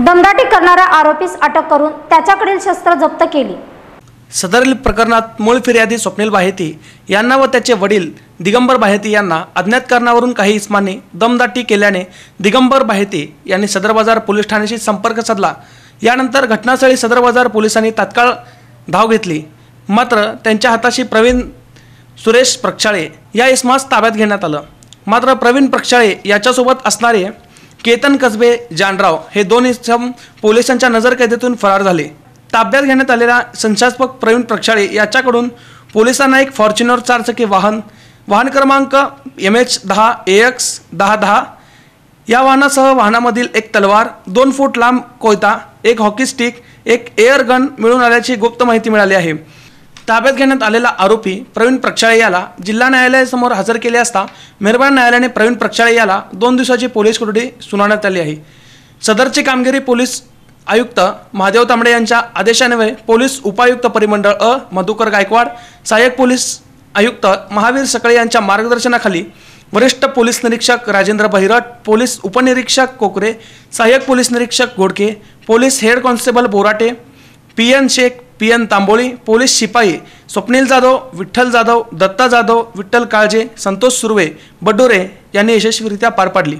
दमदाटी करणाऱ्या आरोपीस अटक करून त्याच्याकडील शस्त्र जप्त केली। सदरील प्रकरणात मूळ फिर्यादी स्वप्नील बाहेती यांना व त्याचे वडील दिगंबर बाहेती यांना अज्ञात कारणावरून काही इसमांनी दमदाटी केल्याने दिगंबर बाहेती यांनी सदर बाजार पोलीस ठाण्याशी संपर्क साधला। यानंतर घटनास्थळी सदर बाजार पोलिसांनी तात्काळ धाव घेतली, मात्र त्यांच्या हाताशी प्रवीण सुरेश प्रक्षाळे या इसमास ताब्यात घेण्यात आलं। मात्र प्रवीण प्रक्षाळे याच्यासोबत असणारे केतन कसबे जानराव हे दोन इसम पोलिसांच्या नजरकैदेतून फरार झाले। ताब्यात घेण्यात आलेल्या संशयास्पद प्रवीण प्रक्षाळे याच्याकडून पोलिसांना एक फॉर्च्युनर 4 चाकी वाहन क्रमांक MH10 AX 1010 या वाहनासह वाहनामधील एक तलवार, 2 फूट लांब कोयता, एक हॉकी स्टिक, एक एअर गन मिळून आल्याची गुप्त माहिती मिळाली आहे। ताब्यात घेण्यात आलेला आरोपी प्रवीण प्रक्षाळे याला जिल्हा न्यायालयासमोर हजर केले असता मेहरबान न्यायालयाने प्रवीण प्रक्षाळे याला 2 दिवसाची पोलीस कोठडी सुनावण्यात आली आहे। सदरची कामगिरी पोलीस आयुक्त महादेव तांबडे यांच्या आदेशान्वये पोलीस उपायुक्त परिमंडळ अ मधुकर गायकवाड, सहाय्यक पोलीस आयुक्त महावीर सकळे यांच्या मार्गदर्शनाखाली वरिष्ठ पोलीस निरीक्षक राजेंद्र बहिरट, पोलीस उपनिरीक्षक कोकरे, सहाय्यक पोलीस निरीक्षक Ghodke, police head constable Borate, PN Shaikh, PN Tamboli, police शिपाई स्वप्नील जाधव, विठ्ठल जाधव, दत्ता जाधव, विठ्ठल काळजे, संतोष सुर्वे, बडोरे यांनी यशस्वीरित्या पार पाडली।